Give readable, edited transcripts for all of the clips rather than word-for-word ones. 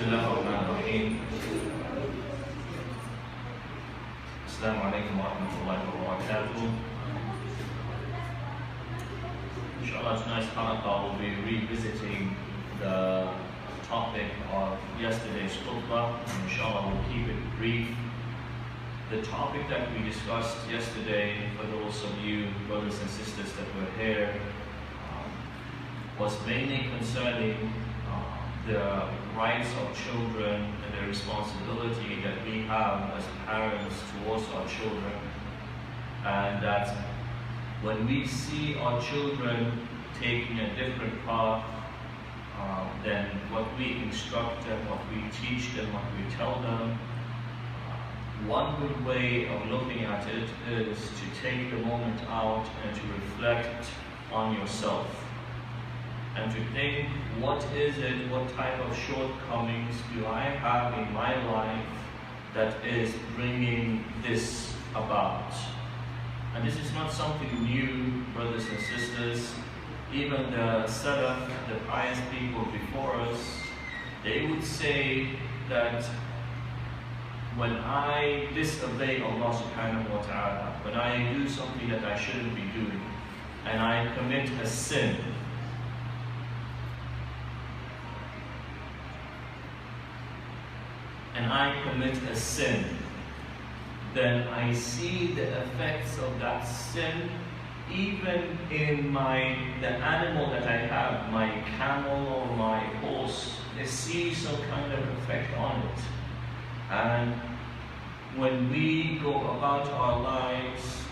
الله الرحمن الرحيم. السلام عليكم ورحمة الله وبركاته. Inshallah, tonight's halaqah will be revisiting the topic of yesterday's khutbah. Inshallah, we'll keep it brief. The topic that we discussed yesterday, for those of you brothers and sisters that were here, was mainly concerning the rights of children and the responsibility that we have as parents towards our children, and that when we see our children taking a different path than what we instruct them, what we teach them, what we tell them, one good way of looking at it is to take the moment out and to reflect on yourself and to think, what is it, what type of shortcomings do I have in my life that is bringing this about? And this is not something new, brothers and sisters. Even the Salaf, the pious people before us, they would say that when I disobey Allah subhanahu wa ta'ala, when I do something that I shouldn't be doing, and I commit a sin, then I see the effects of that sin even in the animal that I have, my camel or my horse. They see some kind of effect on it. And when we go about our lives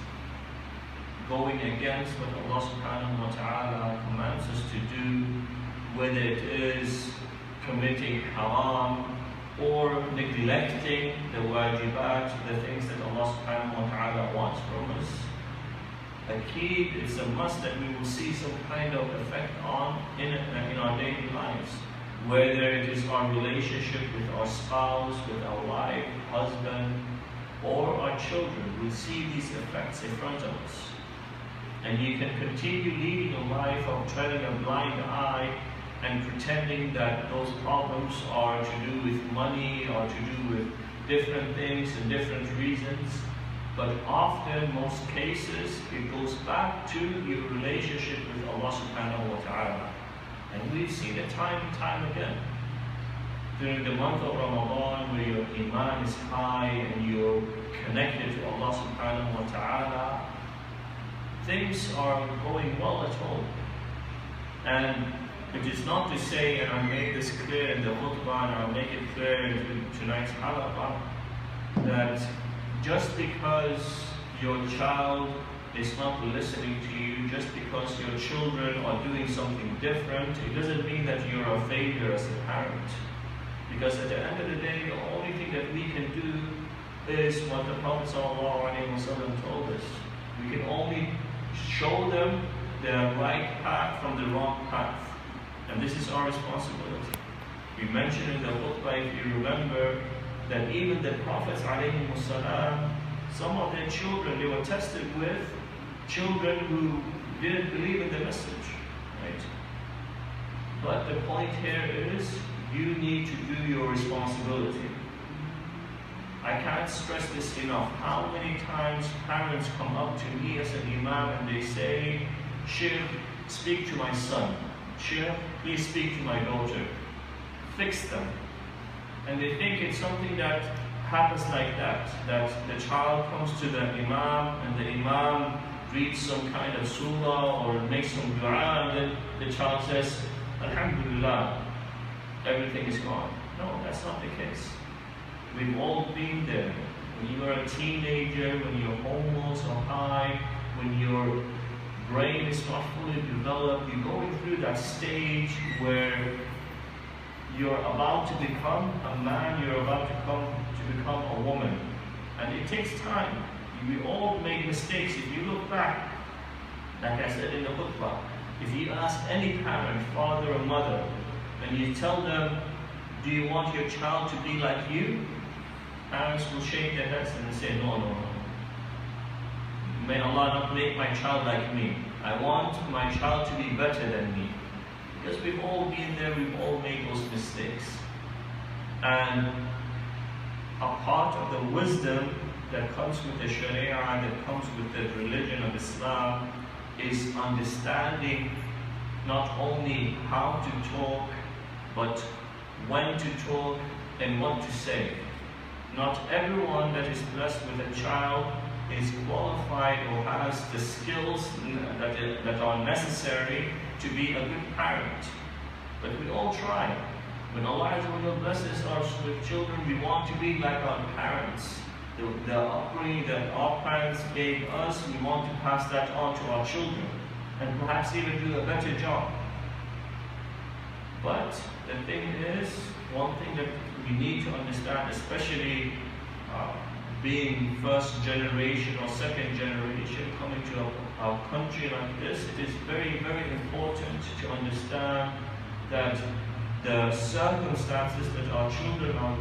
going against what Allah subhanahu wa ta'ala commands us to do, whether it is committing haram or neglecting the wajibat, the things that Allah subhanahu wa ta'ala wants from us, it's a must that we will see some kind of effect in our daily lives. Whether it is our relationship with our spouse, with our wife, husband, or our children, we'll see these effects in front of us. And you can continue leading a life of turning a blind eye and pretending that those problems are to do with money or to do with different things and different reasons. But often, most cases, it goes back to your relationship with Allah subhanahu wa ta'ala. And we've seen it time and time again. During the month of Ramadan, where your iman is high and you're connected to Allah subhanahu wa ta'ala, things are going well at all. And it is not to say, and I made this clear in the khutbah, and I'll make it clear in tonight's halaqah, that just because your child is not listening to you, just because your children are doing something different, it doesn't mean that you're a failure as a parent. Because at the end of the day, the only thing that we can do is what the Prophet ﷺ told us. We can only show them the right path from the wrong path. And this is our responsibility. We mentioned in the khutbah, if you remember, that even the Prophets ﷺ, some of their children, they were tested with children who didn't believe in the message, right? But the point here is, you need to do your responsibility. I can't stress this enough. How many times parents come up to me as an imam and they say, Sheikh, speak to my son. Sheikh, please speak to my daughter. Fix them. And they think it's something that happens like that the child comes to the imam and the imam reads some kind of surah or makes some dua, and then the child says, Alhamdulillah, everything is gone. No, that's not the case. We've all been there. When you are a teenager, when your hormones are high, when your brain is not fully developed, you're going through that stage where you're about to become a man, you're about to become a woman. And it takes time. We all make mistakes. If you look back, like I said in the khutbah, if you ask any parent, father or mother, and you tell them, do you want your child to be like you? Parents will shake their heads and say, no, no, no. May Allah not make my child like me. I want my child to be better than me. Because we've all been there, we've all made those mistakes. And a part of the wisdom that comes with the Sharia, that comes with the religion of Islam, is understanding not only how to talk, but when to talk and what to say. Not everyone that is blessed with a child is qualified or has the skills that are necessary to be a good parent. But we all try. When Allah blesses us with children, we want to be like our parents. The upbringing that our parents gave us, we want to pass that on to our children, and perhaps even do a better job. But the thing is, one thing that we need to understand, especially being first generation or second generation coming to our country like this, it is very, very important to understand that the circumstances that our children are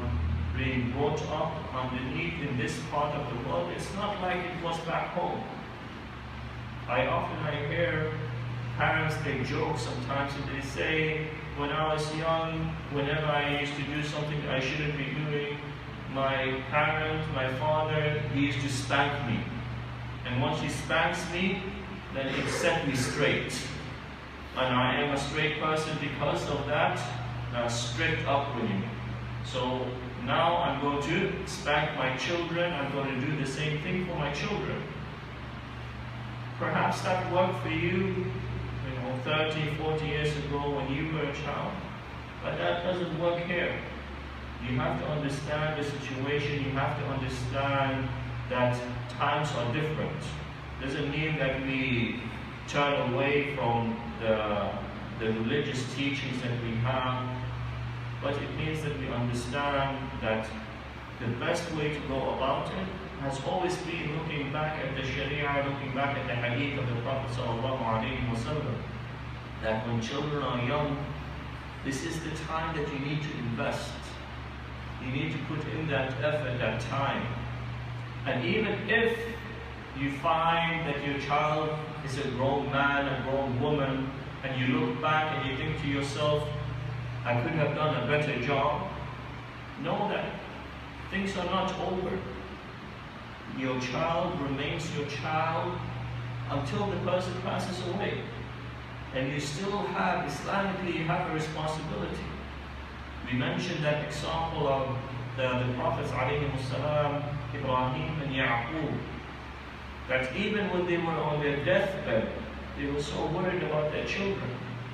being brought up underneath in this part of the world, it's not like it was back home. I hear parents, they joke sometimes and they say, when I was young, whenever I used to do something I shouldn't be doing, my parent, my father, he used to spank me. And once he spanks me, then it set me straight. And I am a straight person because of that strict upbringing. So now I'm going to spank my children, I'm going to do the same thing for my children. Perhaps that worked for you, 30, 40 years ago when you were a child, but that doesn't work here. You have to understand the situation, you have to understand that times are different. Doesn't mean that we turn away from the religious teachings that we have, but it means that we understand that the best way to go about it has always been looking back at the Sharia, looking back at the hadith of the Prophet ﷺ, that when children are young, this is the time that you need to invest. You need to put in that effort, that time. And even if you find that your child is a grown man, a grown woman, and you look back and you think to yourself, I could have done a better job, know that things are not over. Your child remains your child until the person passes away. And you still have, Islamically, you have a responsibility. We mentioned that example of the Prophets ﷺ, Ibrahim and Yaqub, that even when they were on their deathbed, they were so worried about their children.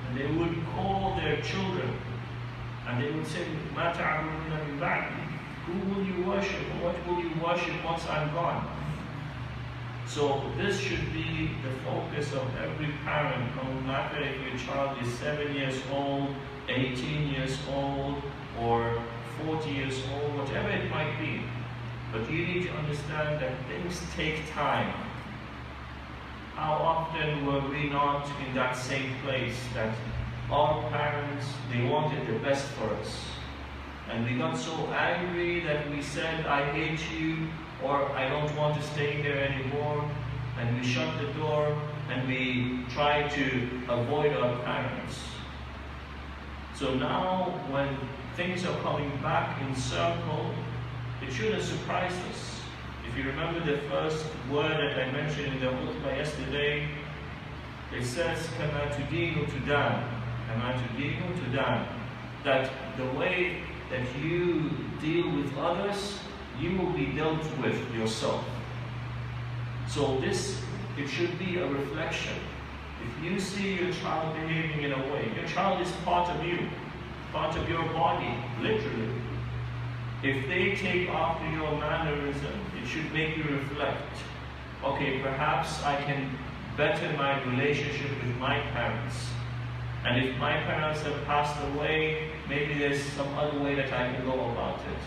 And they would call their children, and they would say, مَا تَعْبُدُونَ مِن بَعْدِي? Who will you worship? Or what will you worship once I'm gone? So this should be the focus of every parent, no matter if your child is 7 years old, 18 years old, or 40 years old, whatever it might be. But you need to understand that things take time. How often were we not in that same place that our parents, they wanted the best for us? And we got so angry that we said, I hate you, or I don't want to stay here anymore. And we shut the door and we try to avoid our parents. So now when things are coming back in circle, it shouldn't surprise us. If you remember the first word that I mentioned in the Khotbah yesterday, it says, كَمَا تُدِينُ تُدَانُ, كَمَا تُدِينُ تُدَانُ, that the way that you deal with others, you will be dealt with yourself. So this, it should be a reflection. If you see your child behaving in a way, your child is part of you, part of your body, literally. If they take after your mannerism, it should make you reflect. Okay, perhaps I can better my relationship with my parents. And if my parents have passed away, maybe there's some other way that I can go about it.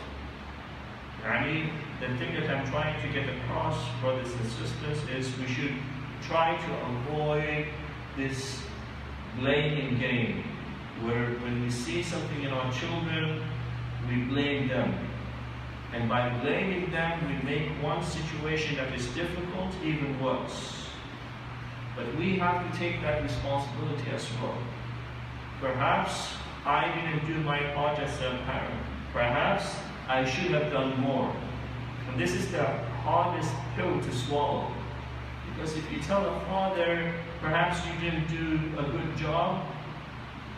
The thing that I'm trying to get across, brothers and sisters, is we should try to avoid this blaming game, where when we see something in our children, we blame them. And by blaming them, we make one situation that is difficult even worse. But we have to take that responsibility as well. Perhaps I didn't do my part as a parent. Perhaps I should have done more. And this is the hardest pill to swallow. Because if you tell a father, perhaps you didn't do a good job,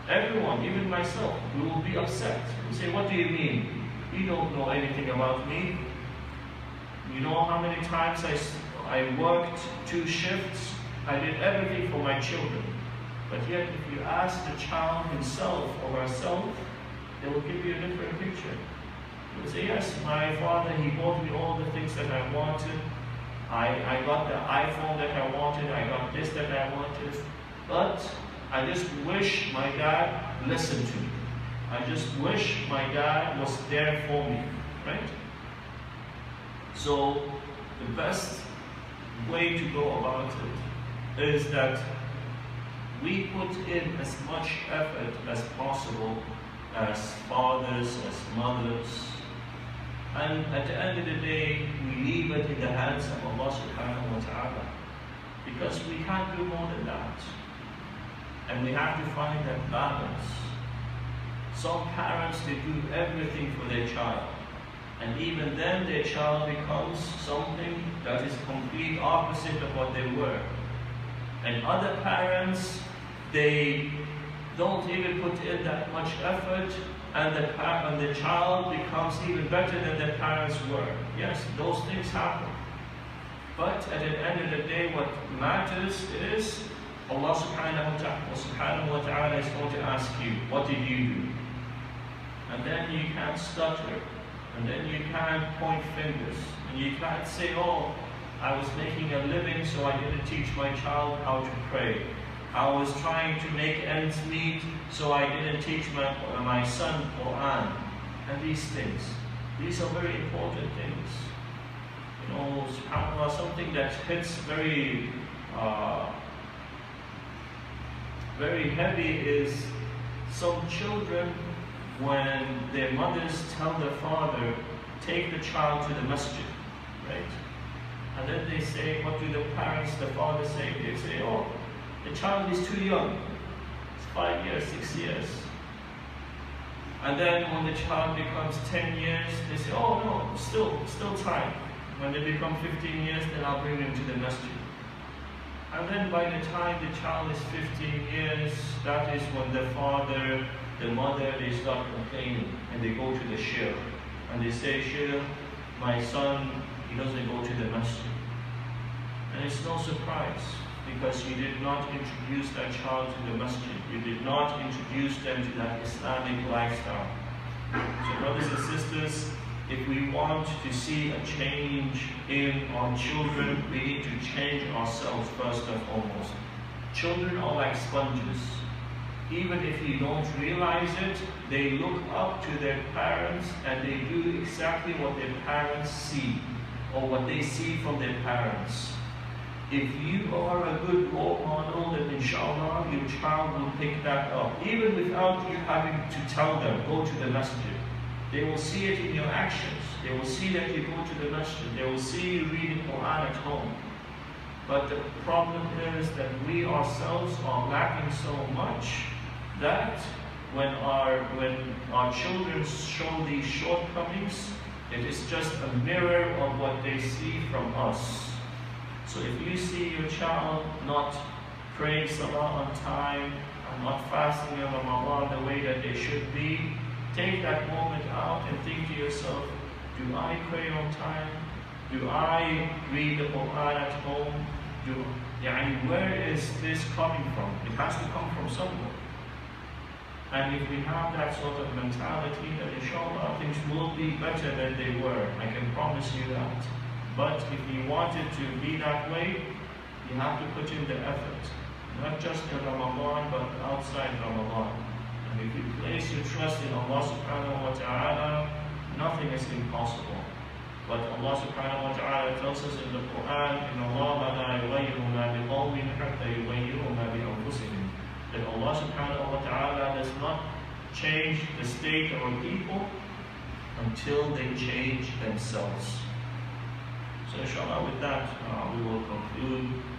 everyone, even myself, will be upset. You say, what do you mean? You don't know anything about me. You know how many times I worked 2 shifts? I did everything for my children. But yet, if you ask the child himself or herself, they will give you a different picture. They will say, yes, my father, he bought me all the things that I wanted. I got the iPhone that I wanted. I got this that I wanted. But I just wish my dad listened to me. I just wish my dad was there for me, right? So the best way to go about it is that we put in as much effort as possible as fathers, as mothers, and at the end of the day, we leave it in the hands of Allah subhanahu wa ta'ala, because we can't do more than that. And we have to find that balance. Some parents, they do everything for their child. And even then, their child becomes something that is complete opposite of what they were. And other parents, they don't even put in that much effort, and the child becomes even better than their parents were. Yes, those things happen. But at the end of the day, what matters is Allah subhanahu wa ta'ala is going to ask you, what did you do? And then you can't stutter, and then you can't point fingers, and you can't say, oh, I was making a living, so I didn't teach my child how to pray. I was trying to make ends meet, so I didn't teach my son Quran. And these things, these are very important things. You know, subhanAllah, something that hits very heavy is some children, when their mothers tell their father, take the child to the masjid, right? And then they say, what do the parents, the father say? They say, oh, the child is too young. It's 5 years, 6 years. And then when the child becomes 10 years, they say, oh no, still time. When they become 15 years, then I'll bring them to the masjid. And then by the time the child is 15 years, that is when the father, the mother, they start complaining, and they go to the sheikh. And they say, sheikh, my son, he doesn't go to the masjid. And it's no surprise, because you did not introduce that child to the masjid. You did not introduce them to that Islamic lifestyle. So brothers and sisters, if we want to see a change in our children, we need to change ourselves first and foremost. Children are like sponges. Even if you don't realize it, they look up to their parents and they do exactly what their parents see, or what they see from their parents. If you are a good role model, then inshallah your child will pick that up. Even without you having to tell them, go to the masjid. They will see it in your actions. They will see that you go to the masjid. They will see you reading Quran at home. But the problem is that we ourselves are lacking so much that when our children show these shortcomings, it is just a mirror of what they see from us. So if you see your child not praying salah on time, and not fasting in Ramadan the way that they should be, take that moment out and think to yourself, do I pray on time? Do I read the Quran at home? Where is this coming from? It has to come from somewhere. And if we have that sort of mentality, then inshallah things will be better than they were. I can promise you that. But if you want it to be that way, you have to put in the effort. Not just in Ramadan, but outside Ramadan. And if you place your trust in Allah subhanahu wa ta'ala, nothing is impossible. But Allah subhanahu wa ta'ala tells us in the Quran, إِنَّ اللَّهَ لَا يُغَيِّرُ مَا بِقَوْمٍ حَتَّى يُغَيِّرُوا مَا بِأَنفُسِهِمْ. That Allah subhanahu wa ta'ala does not change the state of our people until they change themselves. So inshallah with that, we will conclude